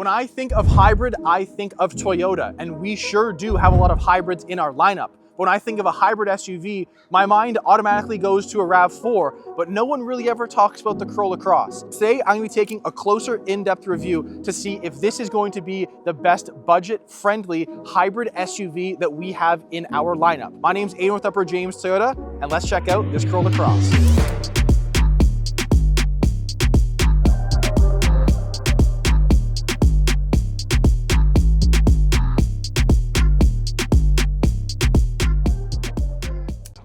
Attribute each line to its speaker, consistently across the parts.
Speaker 1: When I think of hybrid, I think of Toyota, and we sure do have a lot of hybrids in our lineup. When I think of a hybrid SUV, my mind automatically goes to a RAV4, but no one really ever talks about the Corolla Cross. Today, I'm gonna be taking a closer in-depth review to see if this is going to be the best budget-friendly hybrid SUV that we have in our lineup. My name's Aiden with Upper James Toyota, and let's check out this Corolla Cross.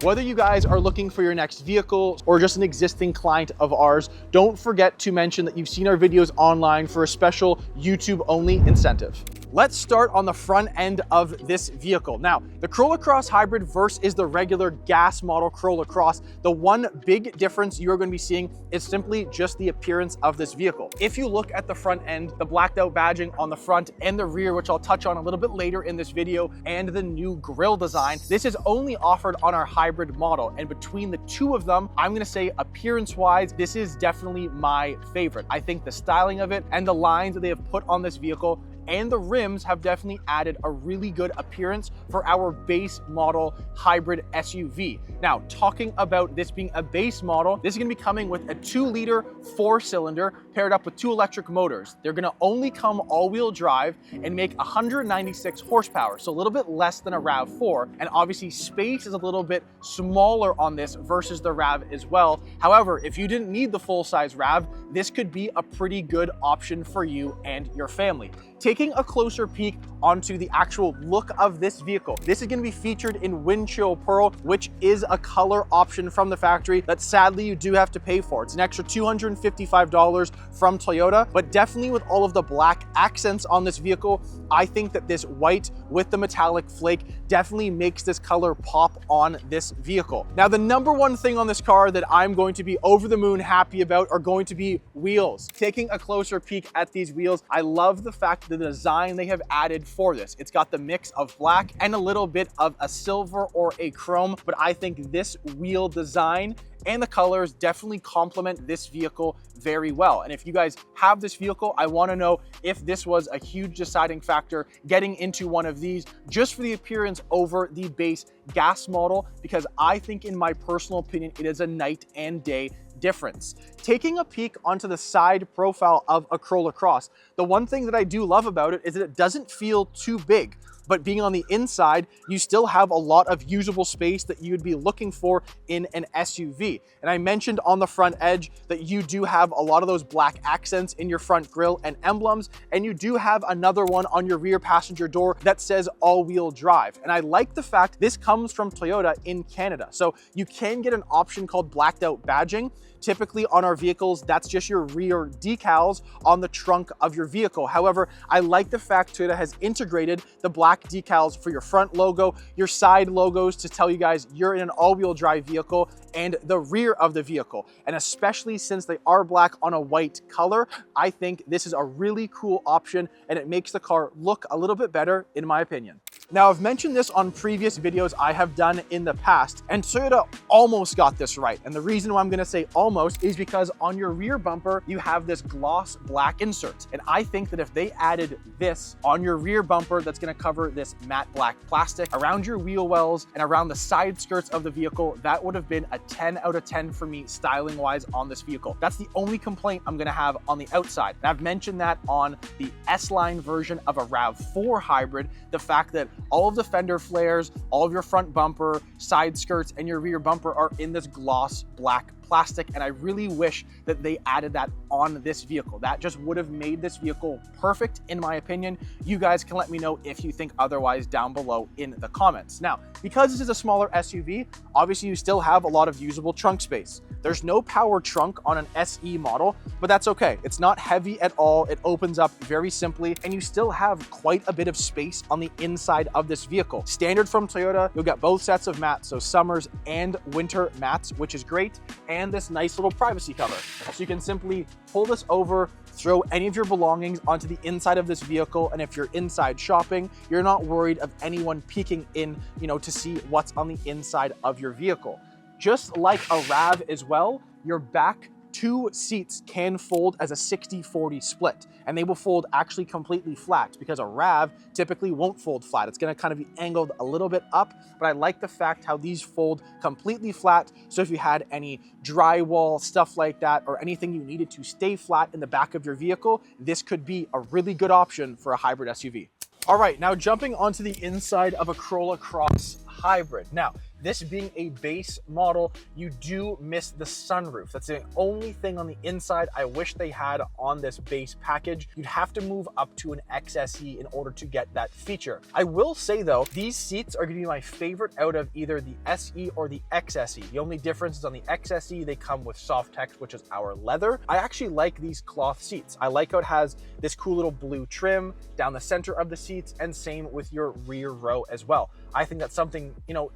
Speaker 1: Whether you guys are looking for your next vehicle or just an existing client of ours, don't forget to mention that you've seen our videos online for a special YouTube-only incentive. Let's start on the front end of this vehicle. Now, the Corolla Cross Hybrid versus the regular gas model Corolla Cross, the one big difference you're going to be seeing is simply just the appearance of this vehicle. If you look at the front end, the blacked out badging on the front and the rear, which I'll touch on a little bit later in this video, and the new grille design, this is only offered on our hybrid model. And between the two of them, I'm going to say appearance-wise, this is definitely my favorite. I think the styling of it and the lines that they have put on this vehicle and the rims have definitely added a really good appearance for our base model hybrid SUV. Now, talking about this being a base model, this is gonna be coming with a 2-liter 4-cylinder paired up with 2 electric motors. They're gonna only come all-wheel drive and make 196 horsepower, so a little bit less than a RAV4. And obviously space is a little bit smaller on this versus the RAV as well. However, if you didn't need the full-size RAV, this could be a pretty good option for you and your family. Taking a closer peek onto the actual look of this vehicle, this is going to be featured in Windchill Pearl, which is a color option from the factory that sadly you do have to pay for. It's an extra $255 from Toyota, but definitely with all of the black accents on this vehicle, I think that this white with the metallic flake definitely makes this color pop on this vehicle. Now, the number one thing on this car that I'm going to be over the moon happy about are going to be wheels. Taking a closer peek at these wheels, I love the fact that the design they have added for this. It's got the mix of black and a little bit of a silver or a chrome, but I think this wheel design and the colors definitely complement this vehicle very well. And if you guys have this vehicle, I want to know if this was a huge deciding factor getting into one of these just for the appearance over the base gas model, because I think in my personal opinion, it is a night and day difference. Taking a peek onto the side profile of a Corolla Cross, the one thing that I do love about it is that it doesn't feel too big. But being on the inside, you still have a lot of usable space that you would be looking for in an SUV. And I mentioned on the front edge that you do have a lot of those black accents in your front grille and emblems, and you do have another one on your rear passenger door that says all-wheel drive. And I like the fact this comes from Toyota in Canada. So you can get an option called blacked out badging. Typically on our vehicles, that's just your rear decals on the trunk of your vehicle. However, I like the fact Toyota has integrated the black decals for your front logo, your side logos to tell you guys you're in an all-wheel drive vehicle, and the rear of the vehicle. And especially since they are black on a white color, I think this is a really cool option and it makes the car look a little bit better in my opinion. Now, I've mentioned this on previous videos I have done in the past, and Toyota almost got this right. And the reason why I'm gonna say almost is because on your rear bumper, you have this gloss black insert. And I think that if they added this on your rear bumper, that's gonna cover this matte black plastic around your wheel wells and around the side skirts of the vehicle, that would have been a 10 out of 10 for me styling wise on this vehicle. That's the only complaint I'm gonna have on the outside. And I've mentioned that on the S-Line version of a RAV4 hybrid, the fact that all of the fender flares, all of your front bumper, side skirts, and your rear bumper are in this gloss black plastic, and I really wish that they added that on this vehicle. That just would have made this vehicle perfect in my opinion. You guys can let me know if you think otherwise down below in the comments. Now, because this is a smaller SUV, obviously you still have a lot of usable trunk space. There's no power trunk on an SE model, but that's okay. It's not heavy at all. It opens up very simply, and you still have quite a bit of space on the inside of this vehicle. Standard from Toyota, you'll get both sets of mats, so summers and winter mats, which is great, and this nice little privacy cover. So you can simply pull this over, throw any of your belongings onto the inside of this vehicle, and if you're inside shopping, you're not worried of anyone peeking in, to see what's on the inside of your vehicle. Just like a RAV as well, your back two seats can fold as a 60-40 split, and they will fold actually completely flat because a RAV typically won't fold flat. It's gonna kind of be angled a little bit up, but I like the fact how these fold completely flat. So if you had any drywall, stuff like that, or anything you needed to stay flat in the back of your vehicle, this could be a really good option for a hybrid SUV. All right, now jumping onto the inside of a Corolla Cross Hybrid. Now, this being a base model, you do miss the sunroof. That's the only thing on the inside I wish they had on this base package. You'd have to move up to an XSE in order to get that feature. I will say though, these seats are gonna be my favorite out of either the SE or the XSE. The only difference is on the XSE, they come with Softex, which is our leather. I actually like these cloth seats. I like how it has this cool little blue trim down the center of the seats, and same with your rear row as well. I think that's something,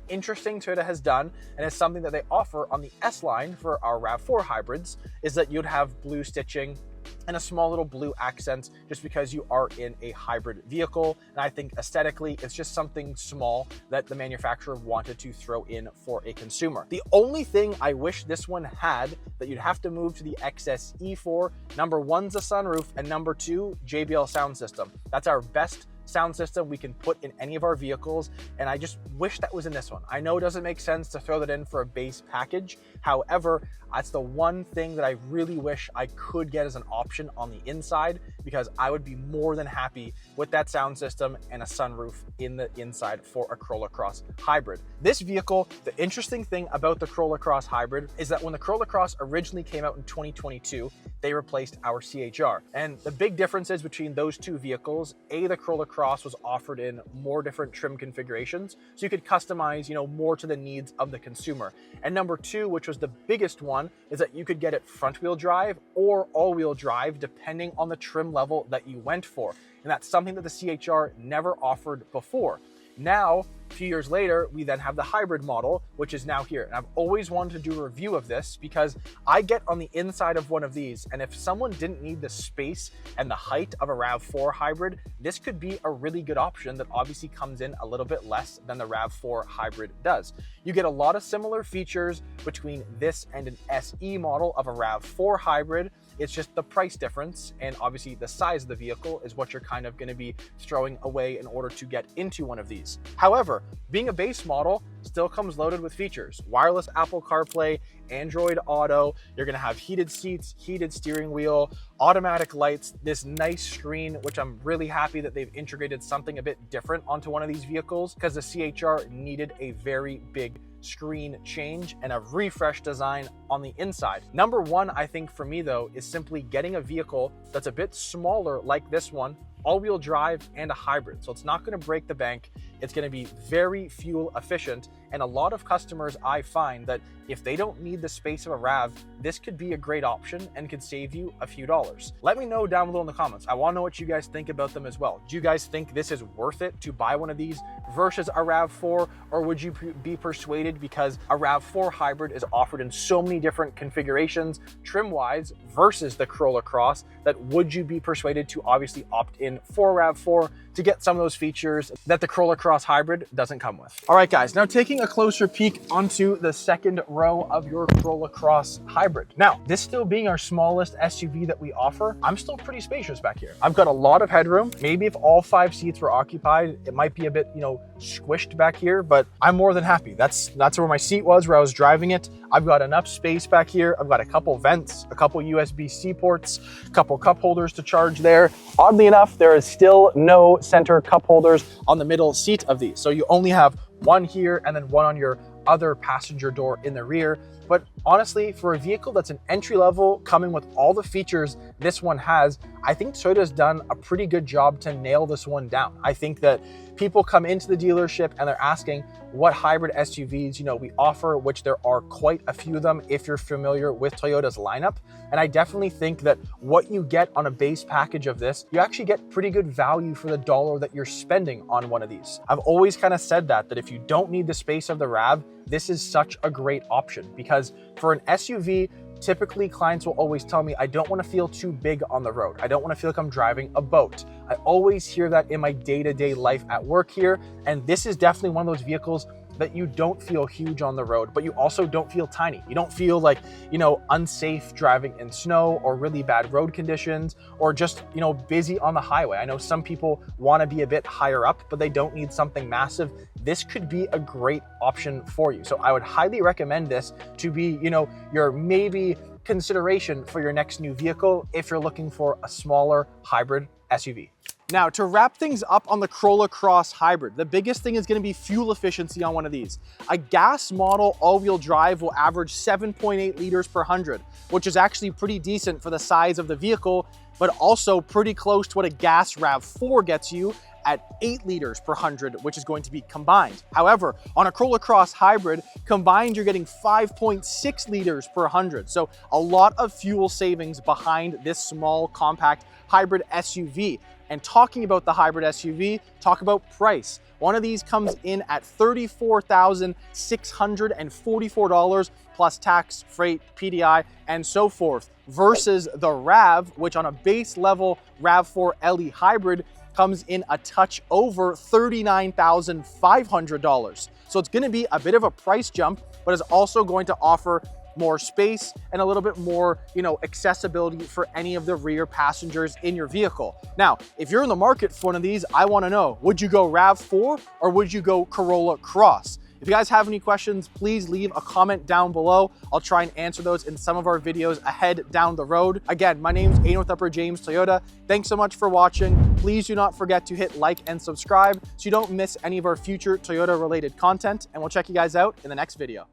Speaker 1: interesting Toyota has done, and it's something that they offer on the S line for our RAV4 hybrids, is that you'd have blue stitching and a small little blue accent just because you are in a hybrid vehicle. And I think aesthetically, it's just something small that the manufacturer wanted to throw in for a consumer. The only thing I wish this one had that you'd have to move to the XSE for, number one's a sunroof, and number two, JBL sound system. That's our best sound system we can put in any of our vehicles, and I just wish that was in this one. I know it doesn't make sense to throw that in for a base package. However, that's the one thing that I really wish I could get as an option on the inside, because I would be more than happy with that sound system and a sunroof in the inside for a Corolla Cross Hybrid. This vehicle, the interesting thing about the Corolla Cross Hybrid is that when the Corolla Cross originally came out in 2022, they replaced our CHR. And the big differences between those two vehicles, the Corolla Cross was offered in more different trim configurations, so you could customize, more to the needs of the consumer. And number two, which was the biggest one, is that you could get it front wheel drive or all wheel drive, depending on the trim level that you went for. And that's something that the CHR never offered before. Now, a few years later, we then have the hybrid model, which is now here. And I've always wanted to do a review of this because I get on the inside of one of these, and if someone didn't need the space and the height of a RAV4 hybrid, this could be a really good option that obviously comes in a little bit less than the RAV4 hybrid does. You get a lot of similar features between this and an SE model of a RAV4 hybrid. It's just the price difference, and obviously the size of the vehicle is what you're kind of going to be throwing away in order to get into one of these. However, being a base model still comes loaded with features: wireless Apple CarPlay, Android Auto, you're going to have heated seats, heated steering wheel, automatic lights, this nice screen, which I'm really happy that they've integrated something a bit different onto one of these vehicles, because the CHR needed a very big screen change and a refresh design on the inside. Number one, I think for me though, is simply getting a vehicle that's a bit smaller like this one, all-wheel drive and a hybrid. So it's not going to break the bank. It's going to be very fuel efficient. And a lot of customers, I find that if they don't need the space of a RAV, this could be a great option and could save you a few dollars. Let me know down below in the comments. I want to know what you guys think about them as well. Do you guys think this is worth it to buy one of these versus a RAV4? Or would you be persuaded because a RAV4 hybrid is offered in so many different configurations, trim-wise, versus the Corolla Cross, that would you be persuaded to obviously opt in for a RAV4 to get some of those features that the Corolla Cross Hybrid doesn't come with? All right, guys, now taking a closer peek onto the second row of your Corolla Cross Hybrid. Now, this still being our smallest SUV that we offer, I'm still pretty spacious back here. I've got a lot of headroom. Maybe if all 5 seats were occupied, it might be a bit, squished back here, but I'm more than happy. That's where my seat was, where I was driving it. I've got enough space back here. I've got a couple vents, a couple USB-C ports, a couple cup holders to charge there. Oddly enough, there is still no center cup holders on the middle seat of these. So you only have one here and then one on your other passenger door in the rear. But honestly, for a vehicle that's an entry level, coming with all the features this one has, I think Toyota's done a pretty good job to nail this one down. I think that people come into the dealership and they're asking what hybrid SUVs, we offer, which there are quite a few of them if you're familiar with Toyota's lineup. And I definitely think that what you get on a base package of this, you actually get pretty good value for the dollar that you're spending on one of these. I've always kind of said that if you don't need the space of the RAV, this is such a great option, because for an SUV, typically clients will always tell me, I don't want to feel too big on the road. I don't want to feel like I'm driving a boat. I always hear that in my day-to-day life at work here. And this is definitely one of those vehicles that you don't feel huge on the road, but you also don't feel tiny. You don't feel like, unsafe driving in snow or really bad road conditions, or just, busy on the highway. I know some people want to be a bit higher up, but they don't need something massive. This could be a great option for you. So I would highly recommend this to be, your maybe consideration for your next new vehicle if you're looking for a smaller hybrid SUV. Now, to wrap things up on the Corolla Cross Hybrid, the biggest thing is going to be fuel efficiency on one of these. A gas model all-wheel drive will average 7.8 liters per 100, which is actually pretty decent for the size of the vehicle, but also pretty close to what a gas RAV4 gets you at 8 liters per 100, which is going to be combined. However, on a Corolla Cross Hybrid, combined, you're getting 5.6 liters per 100. So a lot of fuel savings behind this small, compact hybrid SUV. And talking about the hybrid SUV, talk about price. One of these comes in at $34,644 plus tax, freight, PDI, and so forth, versus the RAV, which on a base level RAV4 LE hybrid comes in a touch over $39,500. So it's going to be a bit of a price jump, but is also going to offer more space and a little bit more, accessibility for any of the rear passengers in your vehicle. Now, if you're in the market for one of these, I want to know, would you go RAV4 or would you go Corolla Cross? If you guys have any questions, please leave a comment down below. I'll try and answer those in some of our videos ahead down the road. Again, my name's Aiden with Upper James Toyota. Thanks so much for watching. Please do not forget to hit like and subscribe so you don't miss any of our future Toyota related content, and we'll check you guys out in the next video.